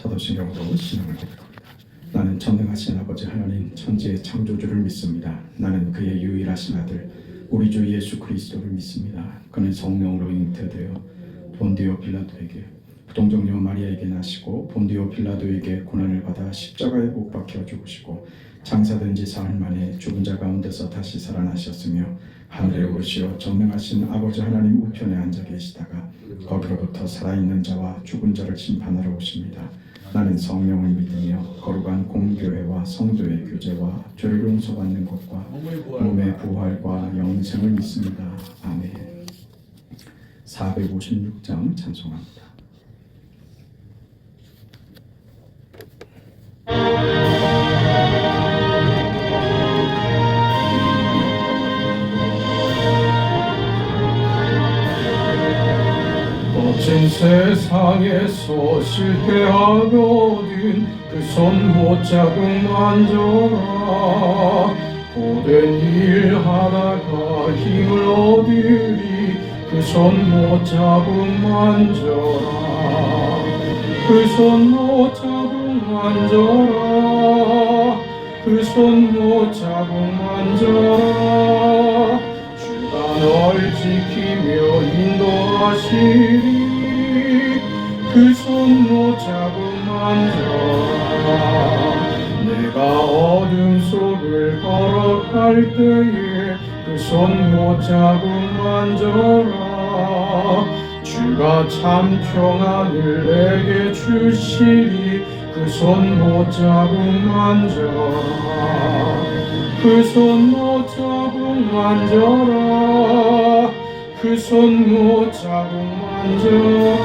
사도신경으로 신앙을 고백합니다. 나는 전능하신 아버지 하나님 천지의 창조주를 믿습니다. 나는 그의 유일하신 아들 우리 주 예수 그리스도를 믿습니다. 그는 성령으로 잉태되어 본디오 빌라도에게 부동정녀 마리아에게 나시고 본디오 빌라도에게 고난을 받아 십자가에 못 박혀 죽으시고 장사된 지 사흘 만에 죽은 자 가운데서 다시 살아나셨으며 하늘에 오르시어 전능하신 아버지 하나님 우편에 앉아 계시다가 거기로부터 살아있는 자와 죽은 자를 심판하러 오십니다. 나는 성령을 믿으며 거룩한 공교회와 성도의 교제와 죄를 용서받는 것과 몸의 부활과 영생을 믿습니다. 아멘. 456장 찬송합니다. 거친 세상에서 실패하거든 그 손 못 자국 만져라. 고된 일 하다가 힘을 얻으리 그 손 못 자국 만져라. 그 손 못 자국 만져라. 그 손 못 자국 만져라. 주가 널 지키며 인도하시리. 그 손 못 자국 만져라. 내가 어둠 속을 걸어갈 때에 그 손 못 자국 만져라. 주가 참 평안을 내게 주시리. 그 손 못 자국 만져라. 그 손 못 자국 만져라. 그 손 못 자국 만져라.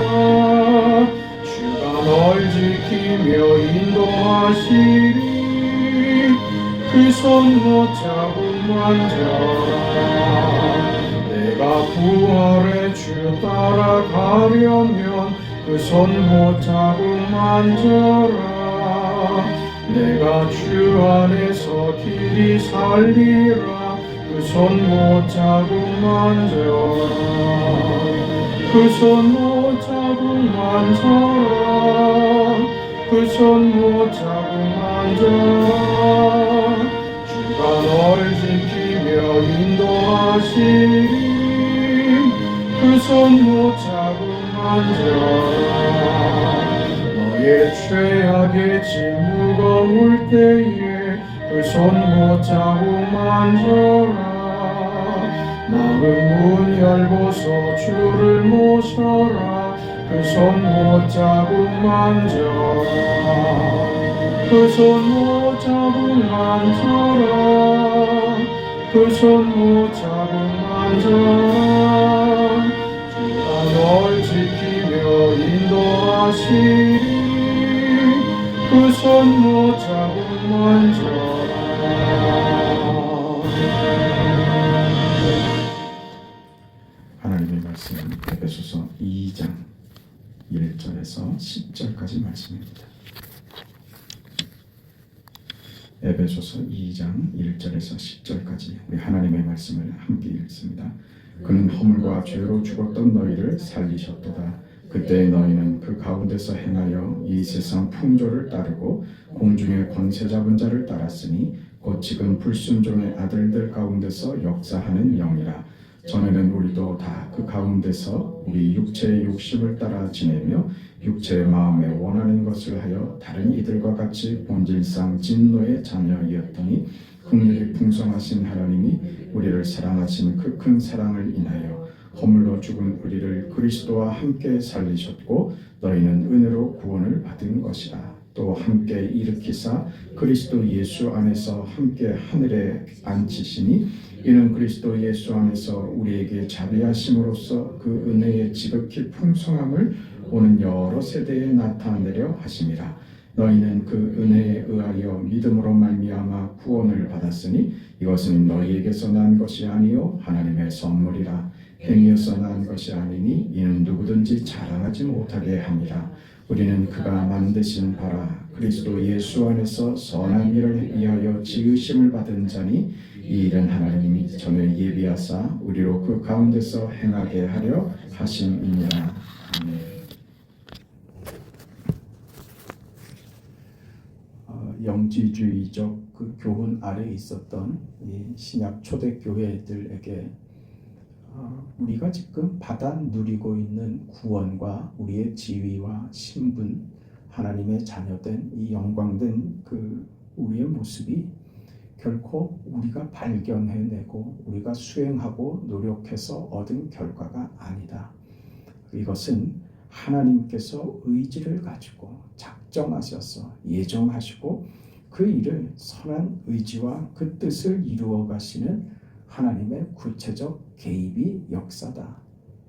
주가 널 지키며 인도하시리. 그 손 못 자국 만져라. 내가 부활의 주 따라가려면 그 손 못 자국 만져라. 내가 주 안에서 길이 살리라. 그 손 못 자국 만져라. 그 손 못 자국 만져라. 그 손 못 자국 만져라. 주가 널 지키며 인도하시리. 그 손 못 자국 만져라. 너의 죄악의 짐 무거울 때에 그 손 못 자국 만져라. 마음 문 열고서 주를 모셔라. 그 손 못 자국 만져라. 그 손 못 자국 만져라. 그 손 못 자국 만져라. 주가 널 지키며 인도하시리. 그 손 못 자국 만져라. 하나님의 말씀은 에베소서 2장 1절에서 10절까지 말씀입니다. 에베소서 2장 1절에서 10절까지 우리 하나님의 말씀을 함께 읽습니다. 그는 허물과 죄로 죽었던 너희를 살리셨도다. 그때 너희는 그 가운데서 행하여 이 세상 풍조를 따르고 공중의 권세 잡은 자를 따랐으니 곧 지금 불순종의 아들들 가운데서 역사하는 영이라. 전에는 우리도 다 그 가운데서 우리 육체의 욕심을 따라 지내며 육체의 마음에 원하는 것을 하여 다른 이들과 같이 본질상 진노의 자녀이었더니 긍휼이 풍성하신 하나님이 우리를 사랑하신 그 큰 사랑을 인하여 허물로 죽은 우리를 그리스도와 함께 살리셨고 너희는 은혜로 구원을 받은 것이라. 또 함께 일으키사 그리스도 예수 안에서 함께 하늘에 앉히시니 이는 그리스도 예수 안에서 우리에게 자비하심으로써 그 은혜의 지극히 풍성함을 오는 여러 세대에 나타내려 하심이라. 너희는 그 은혜에 의하여 믿음으로 말미암아 구원을 받았으니 이것은 너희에게서 난 것이 아니요 하나님의 선물이라. 행위여서 난 것이 아니니 이는 누구든지 자랑하지 못하게 함이라. 우리는 그가 만드신 바라 그리스도 예수 안에서 선한 일을 위하여 지으심을 받은 자니 이 일은 하나님이 전에 예비하사 우리로 그 가운데서 행하게 하려 하심이니라. 아멘. 영지주의적 그 교훈 아래에 있었던 이 신약 초대교회들에게 우리가 지금 받아 누리고 있는 구원과 우리의 지위와 신분, 하나님의 자녀된 이 영광된 그 우리의 모습이 결코 우리가 발견해내고 우리가 수행하고 노력해서 얻은 결과가 아니다. 이것은 하나님께서 의지를 가지고 작정하셔서 예정하시고 그 일을 선한 의지와 그 뜻을 이루어 가시는 하나님의 구체적 개입이 역사다.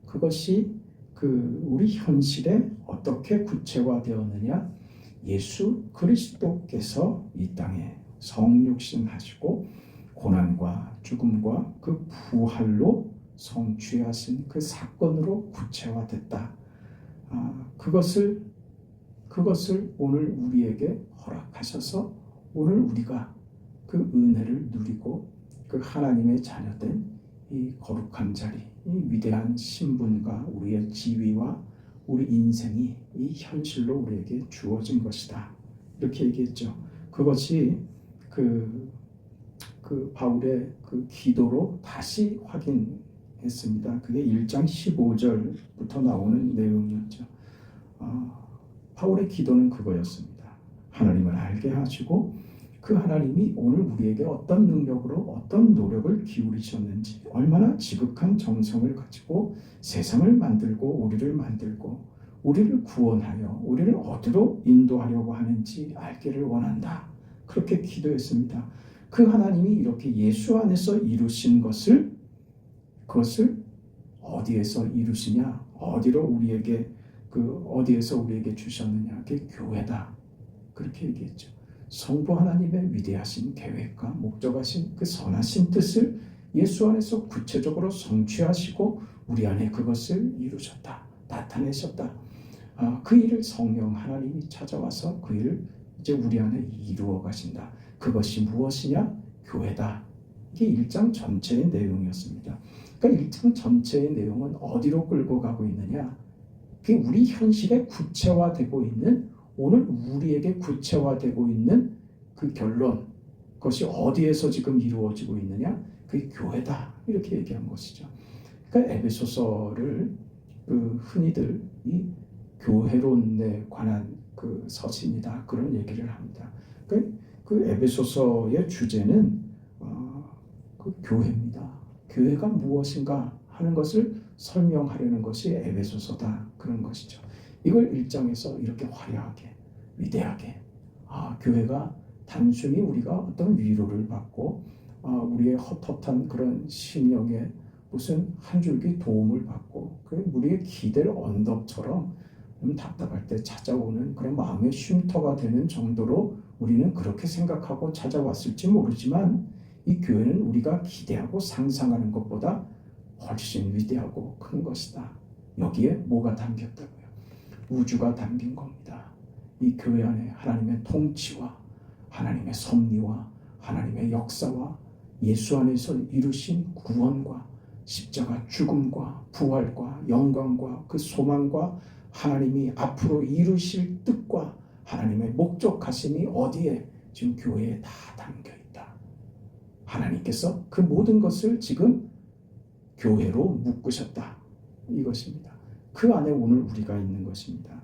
그것이 우리 현실에 어떻게 구체화되었느냐? 예수 그리스도께서 이 땅에 성육신하시고 고난과 죽음과 그 부활로 성취하신 그 사건으로 구체화됐다. 그것을 오늘 우리에게 허락하셔서 오늘 우리가 그 은혜를 누리고 그 하나님의 자녀된 이 거룩한 자리, 이 위대한 신분과 우리의 지위와 우리 인생이 이 현실로 우리에게 주어진 것이다. 이렇게 얘기했죠. 그것이 그 바울의 그 기도로 다시 확인했습니다. 그게 1장 15절부터 나오는 내용이었죠. 바울의 기도는 그거였습니다. 하나님을 알게 하시고 그 하나님이 오늘 우리에게 어떤 능력으로 어떤 노력을 기울이셨는지, 얼마나 지극한 정성을 가지고 세상을 만들고 우리를 구원하여 우리를 어디로 인도하려고 하는지 알기를 원한다. 그렇게 기도했습니다. 그 하나님이 이렇게 예수 안에서 이루신 그것을 어디에서 이루시냐? 어디에서 우리에게 주셨느냐? 그게 교회다. 그렇게 얘기했죠. 성부 하나님의 위대하신 계획과 목적하신 그 선하신 뜻을 예수 안에서 구체적으로 성취하시고 우리 안에 그것을 이루셨다. 나타내셨다. 그 일을 성령 하나님이 찾아와서 그 일을 이제 우리 안에 이루어 가신다. 그것이 무엇이냐? 교회다. 이게 1장 전체의 내용이었습니다. 그러니까 1장 전체의 내용은 어디로 끌고 가고 있느냐? 그게 우리 현실에 구체화되고 있는, 오늘 우리에게 구체화되고 있는 그 결론, 그것이 어디에서 지금 이루어지고 있느냐? 그게 교회다. 이렇게 얘기한 것이죠. 그러니까 에베소서를 흔히들 이 교회론에 관한 그 서신이다. 그런 얘기를 합니다. 그 에베소서의 주제는 그 교회입니다. 교회가 무엇인가 하는 것을 설명하려는 것이 에베소서다. 그런 것이죠. 이걸 1장에서 이렇게 화려하게, 위대하게, 교회가 단순히 우리가 어떤 위로를 받고 우리의 헛헛한 그런 심령에 무슨 한 줄기 도움을 받고 우리의 기댈 언덕처럼 답답할 때 찾아오는 그런 마음의 쉼터가 되는 정도로 우리는 그렇게 생각하고 찾아왔을지 모르지만, 이 교회는 우리가 기대하고 상상하는 것보다 훨씬 위대하고 큰 것이다. 여기에 뭐가 담겼다고요? 우주가 담긴 겁니다. 이 교회 안에 하나님의 통치와 하나님의 섭리와 하나님의 역사와 예수 안에서 이루신 구원과 십자가 죽음과 부활과 영광과 그 소망과 하나님이 앞으로 이루실 뜻과 하나님의 목적하심이 어디에? 지금 교회에 다 담겨있다. 하나님께서 그 모든 것을 지금 교회로 묶으셨다. 이것입니다. 그 안에 오늘 우리가 있는 것입니다.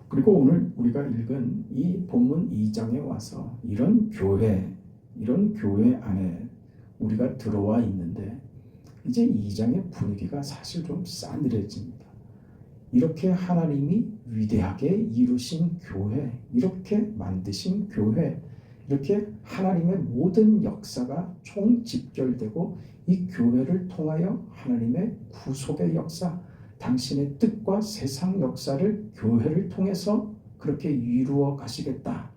그리고 오늘 우리가 읽은 이 본문 2장에 와서 이런 교회 안에 우리가 들어와 있는데, 이제 2장의 분위기가 사실 좀 싸늘해집니다. 이렇게 하나님이 위대하게 이루신 교회, 이렇게 만드신 교회, 이렇게 하나님의 모든 역사가 총집결되고 이 교회를 통하여 하나님의 구속의 역사, 당신의 뜻과 세상 역사를 교회를 통해서 그렇게 이루어 가시겠다.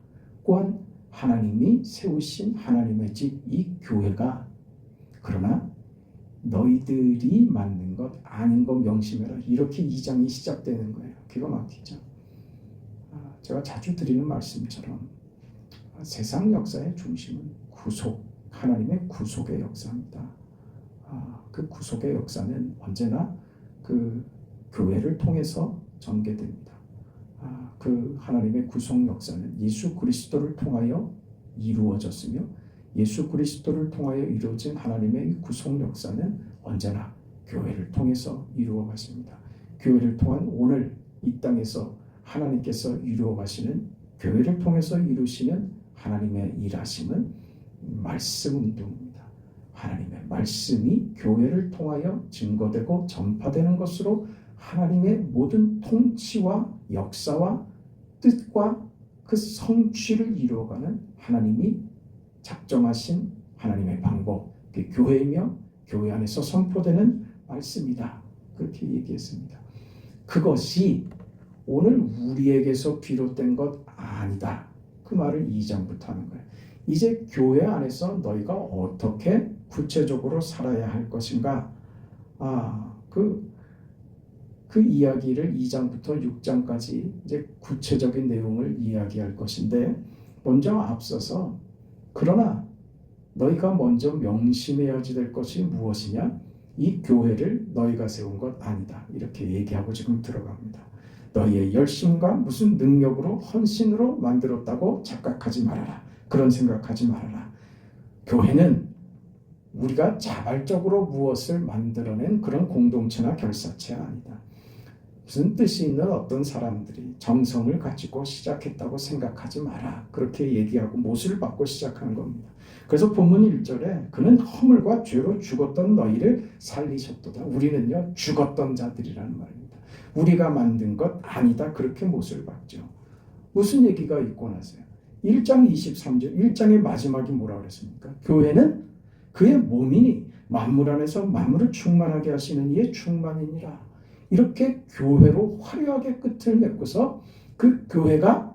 또한 하나님이 세우신 하나님의 집, 이 교회가, 그러나 너희들이 만든 것 아닌 것 명심해라. 이렇게 2장이 시작되는 거예요. 기가 막히죠. 제가 자주 드리는 말씀처럼 세상 역사의 중심은 구속, 하나님의 구속의 역사입니다. 그 구속의 역사는 언제나 그 교회를 통해서 전개됩니다. 그 하나님의 구속 역사는 예수 그리스도를 통하여 이루어졌으며 예수 그리스도를 통하여 이루어진 하나님의 구속 역사는 언제나 교회를 통해서 이루어 가십니다. 교회를 통한 오늘 이 땅에서 하나님께서 이루어 가시는 교회를 통해서 이루시는 하나님의 일하심은 말씀 운동입니다. 하나님의 말씀이 교회를 통하여 증거되고 전파되는 것으로 하나님의 모든 통치와 역사와 뜻과 그 성취를 이루어가는 하나님이 작정하신 하나님의 방법, 그 교회이며 교회 안에서 선포되는 말씀이다. 그렇게 얘기했습니다. 그것이 오늘 우리에게서 비롯된 것 아니다. 그 말을 2장부터 하는 거예요. 이제 교회 안에서 너희가 어떻게 구체적으로 살아야 할 것인가? 그 이야기를 2장부터 6장까지 이제 구체적인 내용을 이야기할 것인데, 먼저 앞서서 그러나 너희가 먼저 명심해야 될 것이 무엇이냐? 이 교회를 너희가 세운 것 아니다. 이렇게 얘기하고 지금 들어갑니다. 너희의 열심과 무슨 능력으로 헌신으로 만들었다고 착각하지 말아라. 그런 생각하지 말아라. 교회는 우리가 자발적으로 무엇을 만들어낸 그런 공동체나 결사체가 아니다. 무슨 뜻이 있는 어떤 사람들이 정성을 가지고 시작했다고 생각하지 마라. 그렇게 얘기하고 못을 받고 시작하는 겁니다. 그래서 본문 1절에 그는 허물과 죄로 죽었던 너희를 살리셨도다. 우리는요 죽었던 자들이라는 말입니다. 우리가 만든 것 아니다. 그렇게 못을 박죠. 무슨 얘기가 있고 나서요. 1장 23절 1장의 마지막이 뭐라고 그랬습니까? 교회는 그의 몸이니 만물 안에서 만물을 충만하게 하시는 이의 충만이니라. 이렇게 교회로 화려하게 끝을 맺고서 그 교회가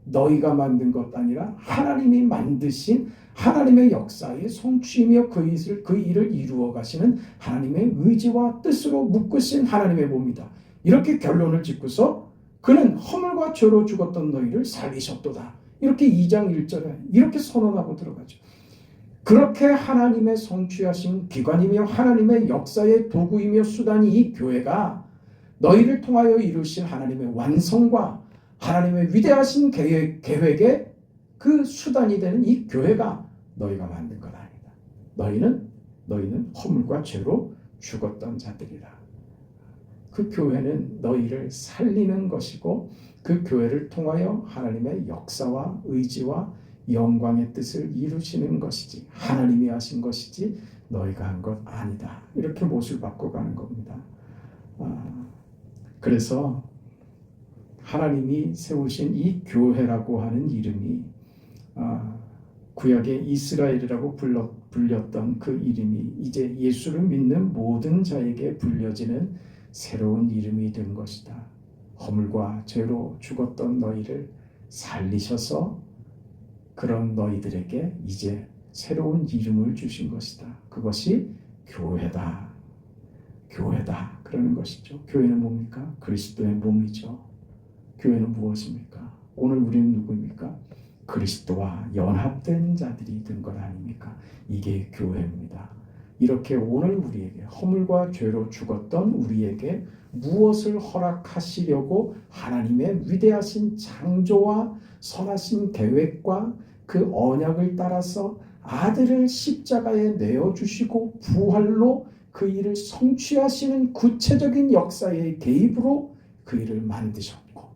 너희가 만든 것 아니라 하나님이 만드신 하나님의 역사의 성취이며 그 일을 이루어 가시는 하나님의 의지와 뜻으로 묶으신 하나님의 몸이다. 이렇게 결론을 짓고서 그는 허물과 죄로 죽었던 너희를 살리셨도다. 이렇게 2장 1절에 이렇게 선언하고 들어가죠. 그렇게 하나님의 성취하신 기관이며 하나님의 역사의 도구이며 수단이 이 교회가 너희를 통하여 이루신 하나님의 완성과 하나님의 위대하신 계획의 그 수단이 되는 이 교회가 너희가 만든 것 아니다. 너희는 허물과 죄로 죽었던 자들이라. 그 교회는 너희를 살리는 것이고 그 교회를 통하여 하나님의 역사와 의지와 영광의 뜻을 이루시는 것이지 하나님이 하신 것이지 너희가 한 것 아니다. 이렇게 못을 받고 가는 겁니다. 그래서 하나님이 세우신 이 교회라고 하는 이름이 구약의 이스라엘이라고 불렸던 그 이름이 이제 예수를 믿는 모든 자에게 불려지는 새로운 이름이 된 것이다. 허물과 죄로 죽었던 너희를 살리셔서 그런 너희들에게 이제 새로운 이름을 주신 것이다. 그것이 교회다. 교회다. 그러는 것이죠. 교회는 뭡니까? 그리스도의 몸이죠. 교회는 무엇입니까? 오늘 우리는 누구입니까? 그리스도와 연합된 자들이 된 것 아닙니까? 이게 교회입니다. 이렇게 오늘 우리에게 허물과 죄로 죽었던 우리에게 무엇을 허락하시려고 하나님의 위대하신 창조와 선하신 계획과 그 언약을 따라서 아들을 십자가에 내어주시고 부활로 그 일을 성취하시는 구체적인 역사의 개입으로 그 일을 만드셨고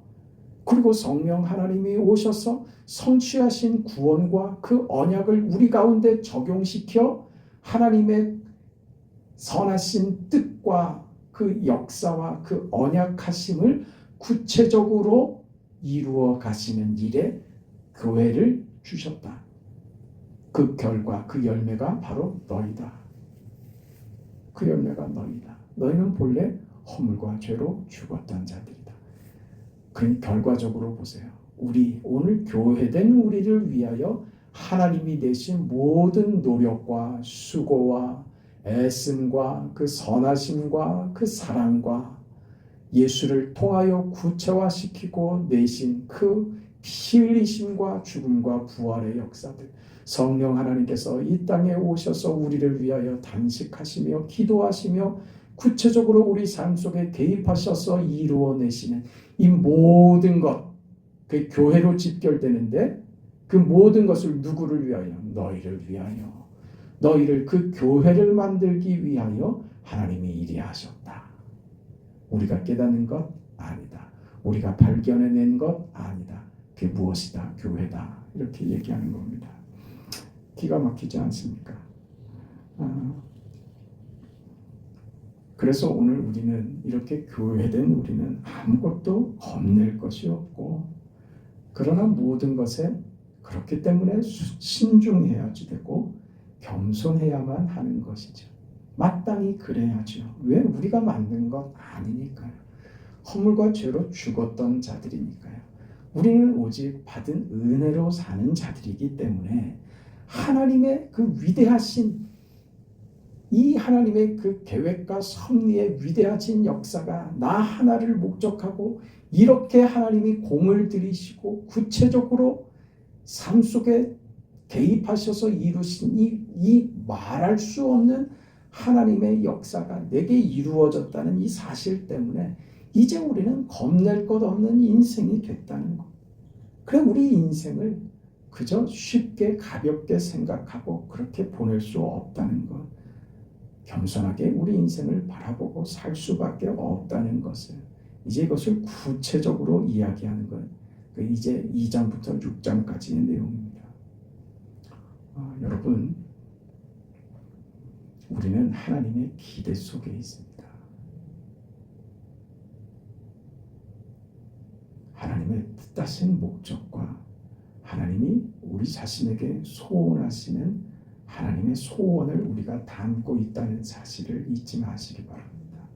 그리고 성령 하나님이 오셔서 성취하신 구원과 그 언약을 우리 가운데 적용시켜 하나님의 선하신 뜻과 그 역사와 그 언약하심을 구체적으로 이루어 가시는 일에 교회를 주셨다. 그 결과, 그 열매가 바로 너희다. 그 열매가 너희다. 너희는 본래 허물과 죄로 죽었던 자들이다. 그 결과적으로 보세요. 오늘 교회된 우리를 위하여 하나님이 내신 모든 노력과 수고와 애씀과 그 선하심과 그 사랑과 예수를 통하여 구체화시키고 내신 그 피 흘리심과 죽음과 부활의 역사들, 성령 하나님께서 이 땅에 오셔서 우리를 위하여 단식하시며 기도하시며 구체적으로 우리 삶 속에 개입하셔서 이루어내시는 이 모든 것, 그 교회로 집결되는데 그 모든 것을 누구를 위하여? 너희를 위하여. 너희를 그 교회를 만들기 위하여 하나님이 이리 하셨다. 우리가 깨닫는 것 아니다. 우리가 발견해낸 것 아니다. 그게 무엇이다? 교회다. 이렇게 얘기하는 겁니다. 기가 막히지 않습니까? 그래서 오늘 우리는 이렇게 교회된 우리는 아무것도 겁낼 것이 없고, 그러나 모든 것에 그렇기 때문에 신중해야지 되고 겸손해야만 하는 것이죠. 마땅히 그래야죠. 왜? 우리가 만든 것 아니니까요. 허물과 죄로 죽었던 자들이니까요. 우리는 오직 받은 은혜로 사는 자들이기 때문에 하나님의 그 위대하신 이 하나님의 그 계획과 섭리의 위대하신 역사가 나 하나를 목적하고 이렇게 하나님이 공을 들이시고 구체적으로 삶 속에 개입하셔서 이루신 이 말할 수 없는 하나님의 역사가 내게 이루어졌다는 이 사실 때문에 이제 우리는 겁낼 것 없는 인생이 됐다는 것. 그래 우리 인생을 그저 쉽게 가볍게 생각하고 그렇게 보낼 수 없다는 것. 겸손하게 우리 인생을 바라보고 살 수밖에 없다는 것을 이제 이것을 구체적으로 이야기하는 것. 이제 2장부터 6장까지의 내용입니다. 여러분, 우리는 하나님의 기대 속에 있습니다. 하나님의 뜻하신 목적과 하나님이 우리 자신에게 소원하시는 하나님의 소원을 우리가 담고 있다는 사실을 잊지 마시기 바랍니다.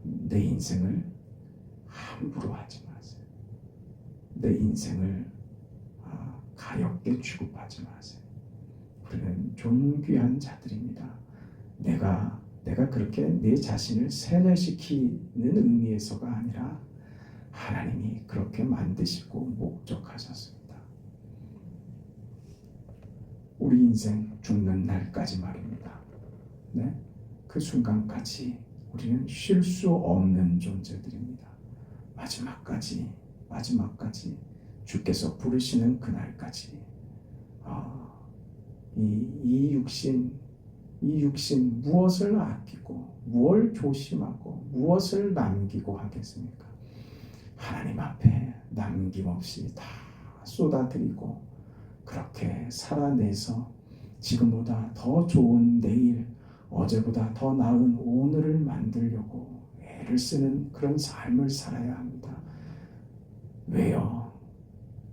내 인생을 함부로 하지 마세요. 내 인생을 가볍게 취급하지 마세요. 우리는 존귀한 자들입니다. 내가 그렇게 내 자신을 세뇌시키는 의미에서가 아니라 하나님이 그렇게 만드시고 목적하셨습니다. 우리 인생 죽는 날까지 말입니다. 네? 그 순간까지 우리는 쉴 수 없는 존재들입니다. 마지막까지 주께서 부르시는 그날까지 이 육신 무엇을 아끼고 무엇을 조심하고 무엇을 남기고 하겠습니까? 하나님 앞에 남김없이 다 쏟아드리고 그렇게 살아내서 지금보다 더 좋은 내일, 어제보다 더 나은 오늘을 만들려고 애를 쓰는 그런 삶을 살아야 합니다. 왜요?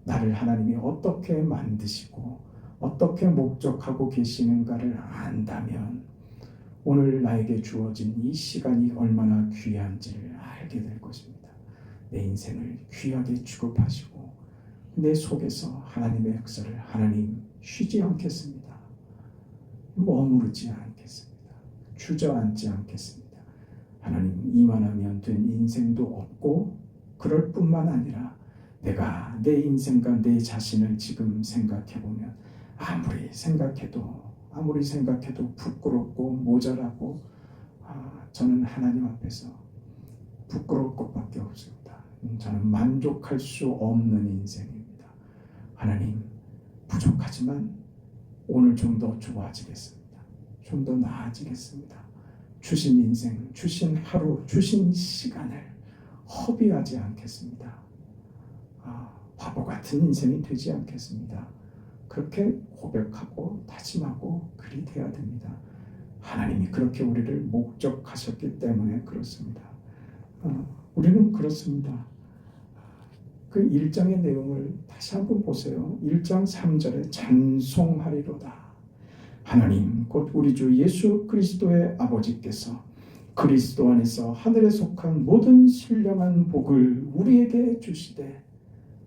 나를 하나님이 어떻게 만드시고 어떻게 목적하고 계시는가를 안다면 오늘 나에게 주어진 이 시간이 얼마나 귀한지를 알게 될 것입니다. 내 인생을 귀하게 취급하시고 내 속에서 하나님의 역사를 하나님 쉬지 않겠습니다. 머무르지 않겠습니다. 주저앉지 않겠습니다. 하나님 이만하면 된 인생도 없고 그럴 뿐만 아니라 내가 내 인생과 내 자신을 지금 생각해보면 아무리 생각해도 부끄럽고 모자라고 저는 하나님 앞에서 부끄러울 것밖에 없습니다. 저는 만족할 수 없는 인생입니다. 하나님 부족하지만 오늘 좀 더 좋아지겠습니다. 좀 더 나아지겠습니다. 주신 인생, 주신 하루, 주신 시간을 허비하지 않겠습니다. 바보 같은 인생이 되지 않겠습니다. 그렇게 고백하고 다짐하고 그리 돼야 됩니다. 하나님이 그렇게 우리를 목적하셨기 때문에 그렇습니다. 우리는 그렇습니다. 그 1장의 내용을 다시 한번 보세요. 1장 3절에 찬송하리로다. 하나님 곧 우리 주 예수 그리스도의 아버지께서 그리스도 안에서 하늘에 속한 모든 신령한 복을 우리에게 주시되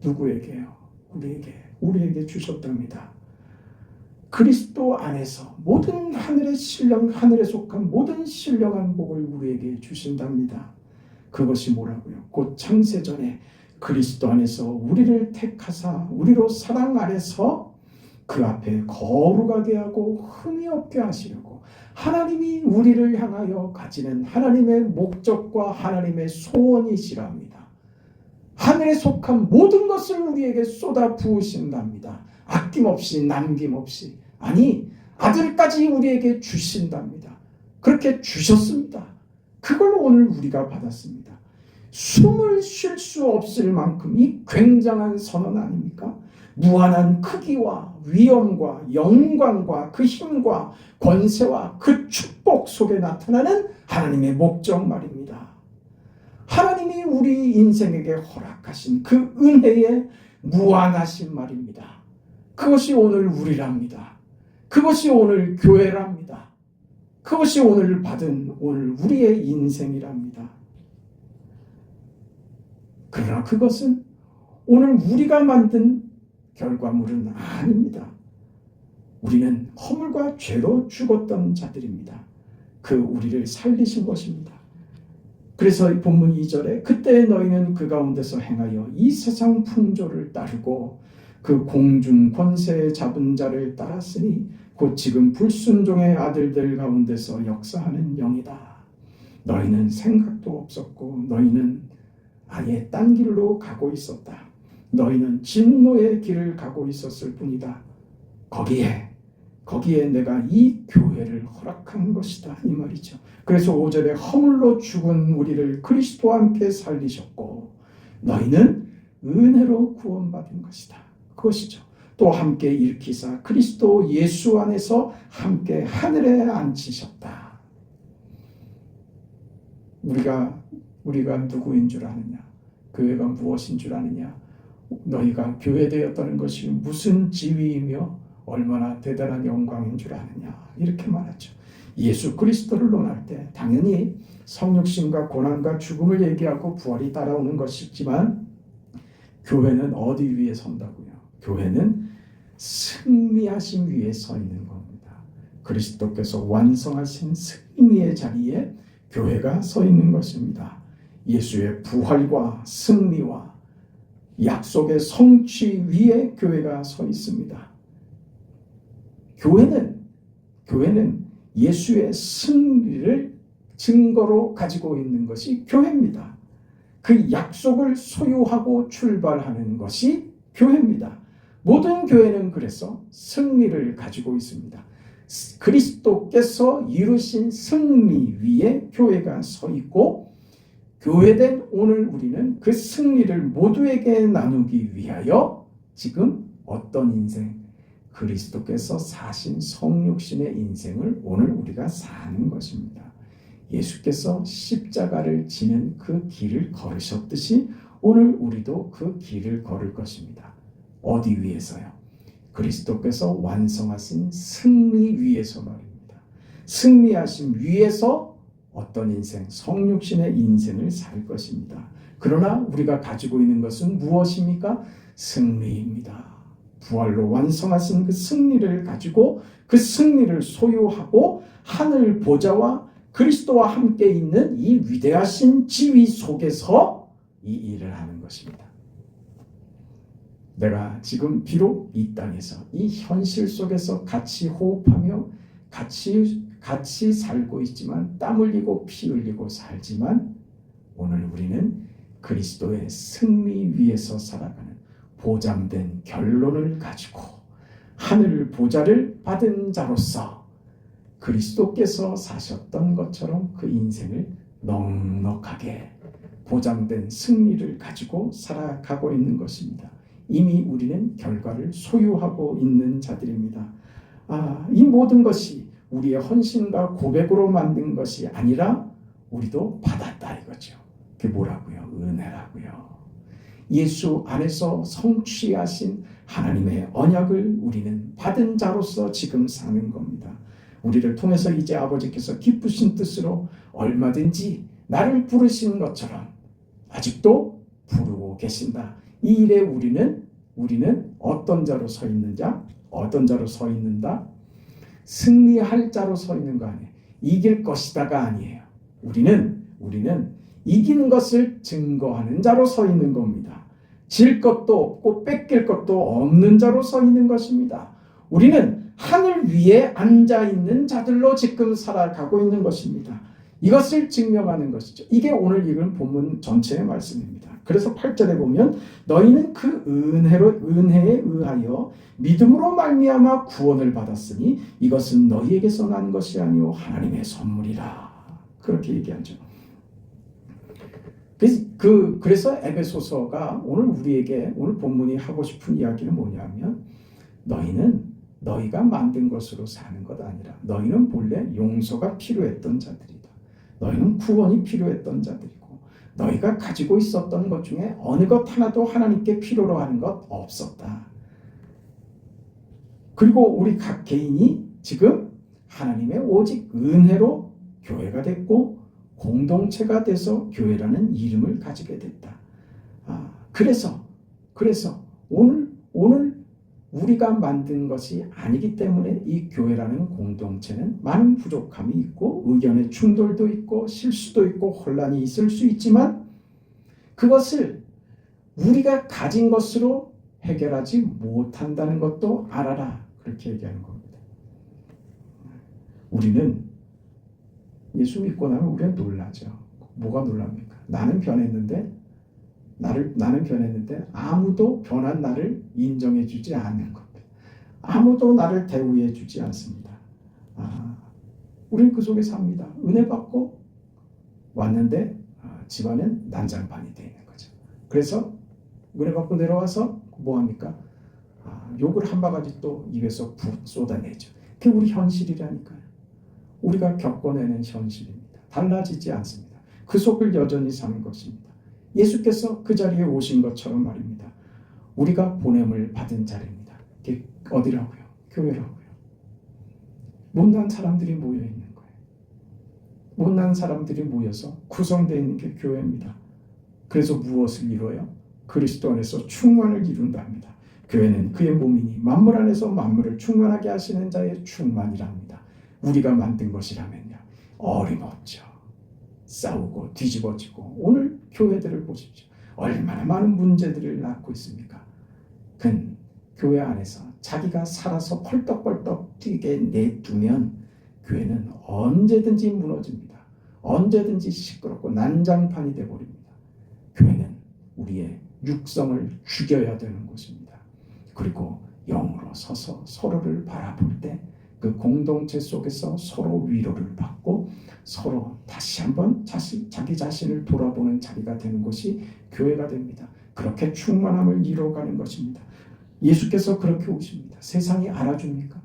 누구에게요? 우리에게 주셨답니다. 그리스도 안에서 모든 하늘에 속한 모든 신령한 복을 우리에게 주신답니다. 그것이 뭐라고요? 곧 창세전에 그리스도 안에서 우리를 택하사 우리로 사랑 아래서 그 앞에 거룩하게 하고 흠이 없게 하시려고 하나님이 우리를 향하여 가지는 하나님의 목적과 하나님의 소원이시라 합니다. 하늘에 속한 모든 것을 우리에게 쏟아 부으신답니다. 아낌없이 남김없이. 아니, 아들까지 우리에게 주신답니다. 그렇게 주셨습니다. 그걸 오늘 우리가 받았습니다. 숨을 쉴 수 없을 만큼 이 굉장한 선언 아닙니까? 무한한 크기와 위엄과 영광과 그 힘과 권세와 그 축복 속에 나타나는 하나님의 목적 말입니다. 하나님이 우리 인생에게 허락하신 그 은혜의 무한하신 말입니다. 그것이 오늘 우리랍니다. 그것이 오늘 교회랍니다. 그것이 오늘 받은 오늘 우리의 인생이랍니다. 그러나 그것은 오늘 우리가 만든 결과물은 아닙니다. 우리는 허물과 죄로 죽었던 자들입니다. 그 우리를 살리신 것입니다. 그래서 본문 2절에 그때 너희는 그 가운데서 행하여 이 세상 풍조를 따르고 그 공중 권세 잡은 자를 따랐으니 곧 지금 불순종의 아들들 가운데서 역사하는 영이다. 너희는 생각도 없었고 너희는 아예 딴 길로 가고 있었다. 너희는 진노의 길을 가고 있었을 뿐이다. 거기에 내가 이 교회를 허락한 것이다. 이 말이죠. 그래서 5절에 허물로 죽은 우리를 그리스도와 함께 살리셨고 너희는 은혜로 구원받은 것이다. 그것이죠. 또 함께 일으키사 그리스도 예수 안에서 함께 하늘에 앉히셨다. 우리가 누구인 줄 아느냐? 교회가 무엇인 줄 아느냐? 너희가 교회되었다는 것이 무슨 지위이며 얼마나 대단한 영광인 줄 아느냐? 이렇게 말하죠. 예수 그리스도를 논할 때 당연히 성육신과 고난과 죽음을 얘기하고 부활이 따라오는 것이지만 교회는 어디 위에 선다고요? 교회는 승리하신 위에 서 있는 겁니다. 그리스도께서 완성하신 승리의 자리에 교회가 서 있는 것입니다. 예수의 부활과 승리와 약속의 성취 위에 교회가 서 있습니다. 교회는 예수의 승리를 증거로 가지고 있는 것이 교회입니다. 그 약속을 소유하고 출발하는 것이 교회입니다. 모든 교회는 그래서 승리를 가지고 있습니다. 그리스도께서 이루신 승리 위에 교회가 서 있고 교회된 오늘 우리는 그 승리를 모두에게 나누기 위하여 지금 어떤 인생, 그리스도께서 사신 성육신의 인생을 오늘 우리가 사는 것입니다. 예수께서 십자가를 지는 그 길을 걸으셨듯이 오늘 우리도 그 길을 걸을 것입니다. 어디 위에서요? 그리스도께서 완성하신 승리 위에서 말입니다. 승리하신 위에서 어떤 인생, 성육신의 인생을 살 것입니다. 그러나 우리가 가지고 있는 것은 무엇입니까? 승리입니다. 부활로 완성하신 그 승리를 가지고 그 승리를 소유하고 하늘 보좌와 그리스도와 함께 있는 이 위대하신 지위 속에서 이 일을 하는 것입니다. 내가 지금 비록 이 땅에서 이 현실 속에서 같이 호흡하며 같이 살고 있지만 땀 흘리고 피 흘리고 살지만 오늘 우리는 그리스도의 승리 위에서 살아가는 보장된 결론을 가지고 하늘 보좌를 받은 자로서 그리스도께서 사셨던 것처럼 그 인생을 넉넉하게 보장된 승리를 가지고 살아가고 있는 것입니다. 이미 우리는 결과를 소유하고 있는 자들입니다. 이 모든 것이 우리의 헌신과 고백으로 만든 것이 아니라 우리도 받았다 이거죠. 그게 뭐라고요? 은혜라고요. 예수 안에서 성취하신 하나님의 언약을 우리는 받은 자로서 지금 사는 겁니다. 우리를 통해서 이제 아버지께서 기쁘신 뜻으로 얼마든지 나를 부르신 것처럼 아직도 부르고 계신다. 이 일에 우리는 어떤 자로 서 있는자? 어떤 자로 서 있는다? 승리할 자로 서 있는 거 아니에요. 이길 것이다가 아니에요. 우리는 이긴 것을 증거하는 자로 서 있는 겁니다. 질 것도 없고 뺏길 것도 없는 자로 서 있는 것입니다. 우리는 하늘 위에 앉아있는 자들로 지금 살아가고 있는 것입니다. 이것을 증명하는 것이죠. 이게 오늘 읽은 본문 전체의 말씀입니다. 그래서 8절에 보면 너희는 그 은혜에 의하여 믿음으로 말미암아 구원을 받았으니 이것은 너희에게서 난 것이 아니오 하나님의 선물이라. 그렇게 얘기하죠. 그래서 에베소서가 오늘 우리에게 오늘 본문이 하고 싶은 이야기는 뭐냐면 너희는 너희가 만든 것으로 사는 것 아니라 너희는 본래 용서가 필요했던 자들이다. 너희는 구원이 필요했던 자들이고 너희가 가지고 있었던 것 중에 어느 것 하나도 하나님께 필요로 하는 것 없었다. 그리고 우리 각 개인이 지금 하나님의 오직 은혜로 교회가 됐고 공동체가 돼서 교회라는 이름을 가지게 됐다. 그래서 오늘 우리가 만든 것이 아니기 때문에 이 교회라는 공동체는 많은 부족함이 있고 의견의 충돌도 있고 실수도 있고 혼란이 있을 수 있지만 그것을 우리가 가진 것으로 해결하지 못한다는 것도 알아라. 그렇게 얘기하는 겁니다. 우리는 예수 믿고 나면 우리는 놀라죠. 뭐가 놀랍니까? 나는 변했는데 아무도 변한 나를 인정해 주지 않는 것. 아무도 나를 대우해 주지 않습니다. 우리는 그 속에 삽니다. 은혜 받고 왔는데 집안은 난장판이 되어 있는 거죠. 그래서 은혜 받고 내려와서 뭐합니까? 욕을 한 바가지 또 입에서 쏟아내죠. 그게 우리 현실이라니까요. 우리가 겪어내는 현실입니다. 달라지지 않습니다. 그 속을 여전히 사는 것입니다. 예수께서 그 자리에 오신 것처럼 말입니다. 우리가 보냄을 받은 자리입니다. 이게 어디라고요? 교회라고요. 못난 사람들이 모여 있는 거예요. 못난 사람들이 모여서 구성되어 있는 게 교회입니다. 그래서 무엇을 이루어요? 그리스도 안에서 충만을 이룬답니다. 교회는 그의 몸이니 만물 안에서 만물을 충만하게 하시는 자의 충만이랍니다. 우리가 만든 것이라면요. 어림없죠. 싸우고 뒤집어지고 오늘 교회들을 보십시오. 얼마나 많은 문제들을 낳고 있습니까? 교회 안에서 자기가 살아서 펄떡펄떡 뛰게 내두면 교회는 언제든지 무너집니다. 언제든지 시끄럽고 난장판이 되어버립니다. 교회는 우리의 육성을 죽여야 되는 곳입니다. 그리고 영으로 서서 서로를 바라볼 때 그 공동체 속에서 서로 위로를 받고 서로 다시 한번 자기 자신을 돌아보는 자리가 되는 것이 교회가 됩니다. 그렇게 충만함을 이루어가는 것입니다. 예수께서 그렇게 오십니다. 세상이 알아줍니까?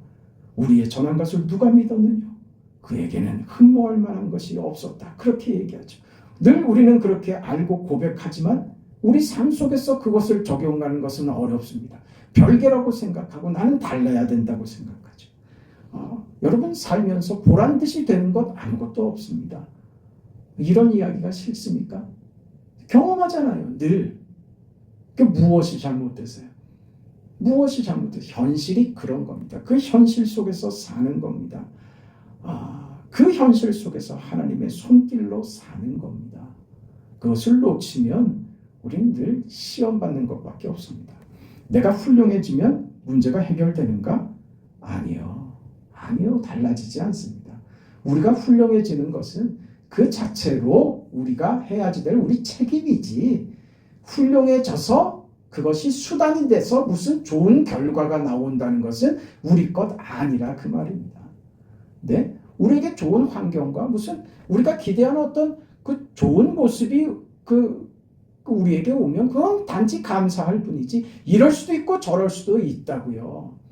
우리의 전한 것을 누가 믿었느냐? 그에게는 흠모할 만한 것이 없었다. 그렇게 얘기하죠. 늘 우리는 그렇게 알고 고백하지만 우리 삶 속에서 그것을 적용하는 것은 어렵습니다. 별개라고 생각하고 나는 달라야 된다고 생각하죠. 여러분 살면서 보란듯이 되는 것 아무것도 없습니다. 이런 이야기가 싫습니까? 경험하잖아요. 늘. 무엇이 잘못됐어요? 무엇이 잘못됐어요? 현실이 그런 겁니다. 그 현실 속에서 사는 겁니다. 그 현실 속에서 하나님의 손길로 사는 겁니다. 그것을 놓치면 우리는 늘 시험받는 것밖에 없습니다. 내가 훌륭해지면 문제가 해결되는가? 아니요. 달라지지 않습니다. 우리가 훌륭해지는 것은 그 자체로 우리가 해야지 될 우리 책임이지 훌륭해져서 그것이 수단이 돼서 무슨 좋은 결과가 나온다는 것은 우리 것 아니라 그 말입니다. 네? 우리에게 좋은 환경과 무슨 우리가 기대하는 어떤 그 좋은 모습이 우리에게 오면 그건 단지 감사할 뿐이지 이럴 수도 있고 저럴 수도 있다고요.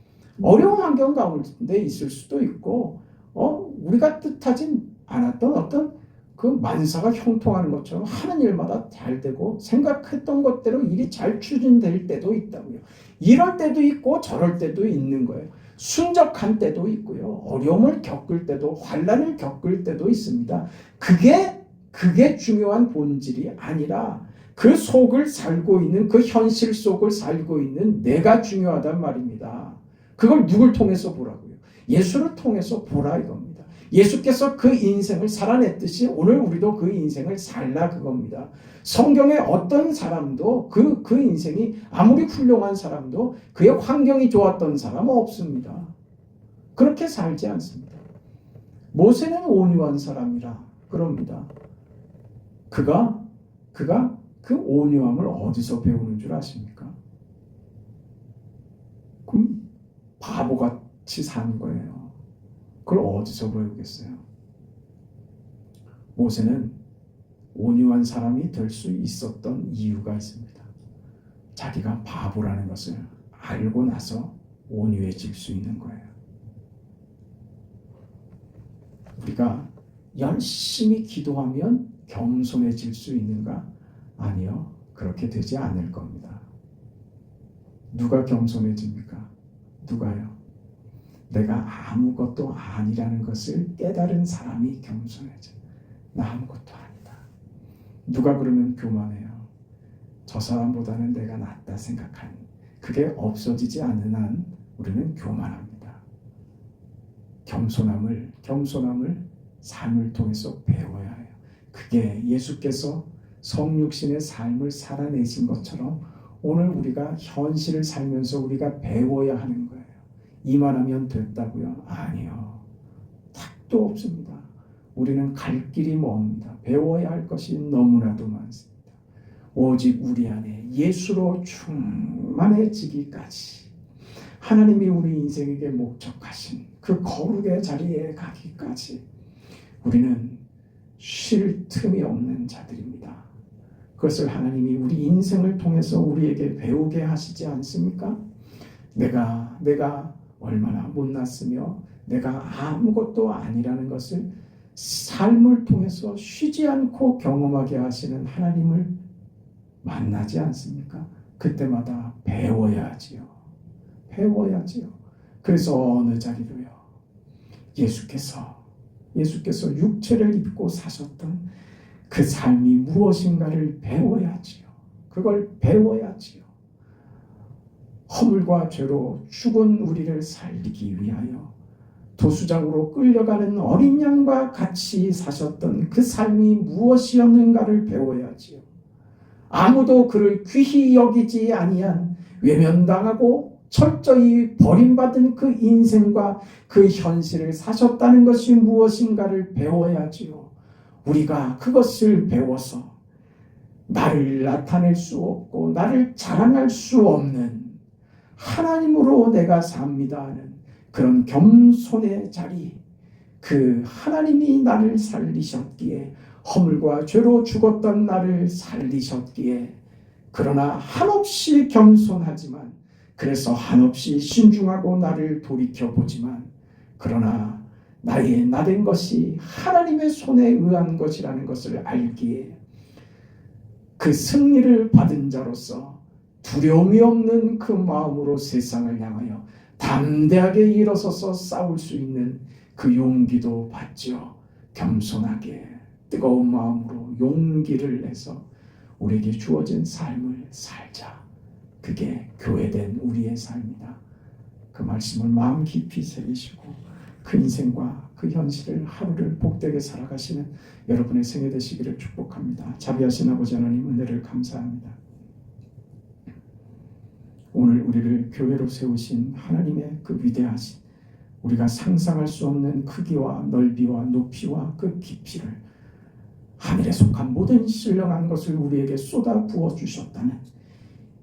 어려운 환경 가운데 있을 수도 있고 우리가 뜻하지 않았던 어떤 그 만사가 형통하는 것처럼 하는 일마다 잘 되고 생각했던 것대로 일이 잘 추진될 때도 있다고요. 이럴 때도 있고 저럴 때도 있는 거예요. 순적한 때도 있고요. 어려움을 겪을 때도 환난을 겪을 때도 있습니다. 그게 중요한 본질이 아니라 그 속을 살고 있는 그 현실 속을 살고 있는 내가 중요하단 말입니다. 그걸 누굴 통해서 보라고요? 예수를 통해서 보라 이겁니다. 예수께서 그 인생을 살아냈듯이 오늘 우리도 그 인생을 살라 그겁니다. 성경에 어떤 사람도 그 인생이 아무리 훌륭한 사람도 그의 환경이 좋았던 사람은 없습니다. 그렇게 살지 않습니다. 모세는 온유한 사람이라 그럽니다. 그가 그 온유함을 어디서 배우는 줄 아십니까? 그럼 바보같이 사는 거예요. 그걸 어디서 배우겠어요? 모세는 온유한 사람이 될 수 있었던 이유가 있습니다. 자기가 바보라는 것을 알고 나서 온유해질 수 있는 거예요. 우리가 열심히 기도하면 겸손해질 수 있는가? 아니요. 그렇게 되지 않을 겁니다. 누가 겸손해집니까? 누가요? 내가 아무것도 아니라는 것을 깨달은 사람이 겸손해져. 나 아무것도 아니다. 누가 그러면 교만해요. 저 사람보다는 내가 낫다 생각하니 그게 없어지지 않는 한 우리는 교만합니다. 겸손함을 삶을 통해서 배워야 해요. 그게 예수께서 성육신의 삶을 살아내신 것처럼 오늘 우리가 현실을 살면서 우리가 배워야 하는 거예요. 이만하면 됐다고요? 아니요. 탁도 없습니다. 우리는 갈 길이 멉니다. 배워야 할 것이 너무나도 많습니다. 오직 우리 안에 예수로 충만해지기까지 하나님이 우리 인생에게 목적하신 그 거룩의 자리에 가기까지 우리는 쉴 틈이 없는 자들입니다. 그것을 하나님이 우리 인생을 통해서 우리에게 배우게 하시지 않습니까? 내가 얼마나 못났으며 내가 아무것도 아니라는 것을 삶을 통해서 쉬지 않고 경험하게 하시는 하나님을 만나지 않습니까? 그때마다 배워야지요. 그래서 어느 자리로요? 예수께서 육체를 입고 사셨던 그 삶이 무엇인가를 배워야지요. 그걸 배워야지요. 허물과 죄로 죽은 우리를 살리기 위하여 도수장으로 끌려가는 어린 양과 같이 사셨던 그 삶이 무엇이었는가를 배워야지요. 아무도 그를 귀히 여기지 아니한 외면당하고 철저히 버림받은 그 인생과 그 현실을 사셨다는 것이 무엇인가를 배워야지요. 우리가 그것을 배워서 나를 나타낼 수 없고 나를 자랑할 수 없는 하나님으로 내가 삽니다 하는 그런 겸손의 자리, 그 하나님이 나를 살리셨기에 허물과 죄로 죽었던 나를 살리셨기에 그러나 한없이 겸손하지만 그래서 한없이 신중하고 나를 돌이켜보지만 그러나 나의 나된 것이 하나님의 손에 의한 것이라는 것을 알기에 그 승리를 받은 자로서 두려움이 없는 그 마음으로 세상을 향하여 담대하게 일어서서 싸울 수 있는 그 용기도 받죠. 겸손하게 뜨거운 마음으로 용기를 내서 우리에게 주어진 삶을 살자. 그게 교회된 우리의 삶이다. 그 말씀을 마음 깊이 새기시고 그 인생과 그 현실을 하루를 복되게 살아가시는 여러분의 생애 되시기를 축복합니다. 자비하신 아버지 하나님 은혜를 감사합니다. 오늘 우리를 교회로 세우신 하나님의 그 위대하신 우리가 상상할 수 없는 크기와 넓이와 높이와 그 깊이를 하늘에 속한 모든 신령한 것을 우리에게 쏟아 부어주셨다는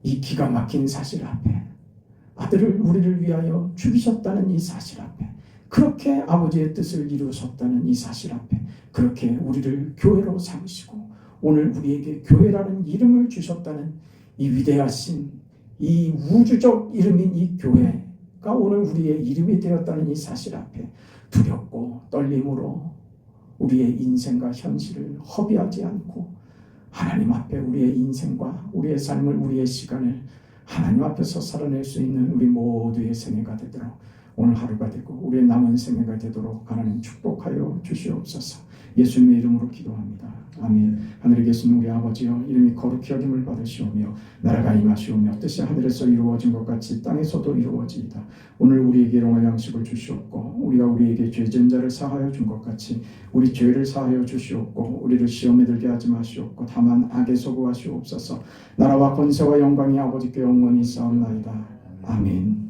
이 기가 막힌 사실 앞에 아들을 우리를 위하여 죽이셨다는 이 사실 앞에 그렇게 아버지의 뜻을 이루셨다는 이 사실 앞에 그렇게 우리를 교회로 삼으시고 오늘 우리에게 교회라는 이름을 주셨다는 이 위대하신 이 우주적 이름인 이 교회가 오늘 우리의 이름이 되었다는 이 사실 앞에 두렵고 떨림으로 우리의 인생과 현실을 허비하지 않고 하나님 앞에 우리의 인생과 우리의 삶을 우리의 시간을 하나님 앞에서 살아낼 수 있는 우리 모두의 생애가 되도록 오늘 하루가 되고 우리의 남은 생애가 되도록 하나님 축복하여 주시옵소서. 예수님의 이름으로 기도합니다. 아멘. 하늘에 계신 우리 아버지여 이름이 거룩히 여김을 받으시오며 나라가 임하시오며 뜻이 하늘에서 이루어진 것 같이 땅에서도 이루어지이다. 오늘 우리에게 일용할 양식을 주시옵고 우리가 우리에게 죄진 자를 사하여 준 것 같이 우리 죄를 사하여 주시옵고 우리를 시험에 들게 하지 마시옵고 다만 악에서 구하시옵소서. 나라와 권세와 영광이 아버지께 영원히 있사옵나이다. 아멘.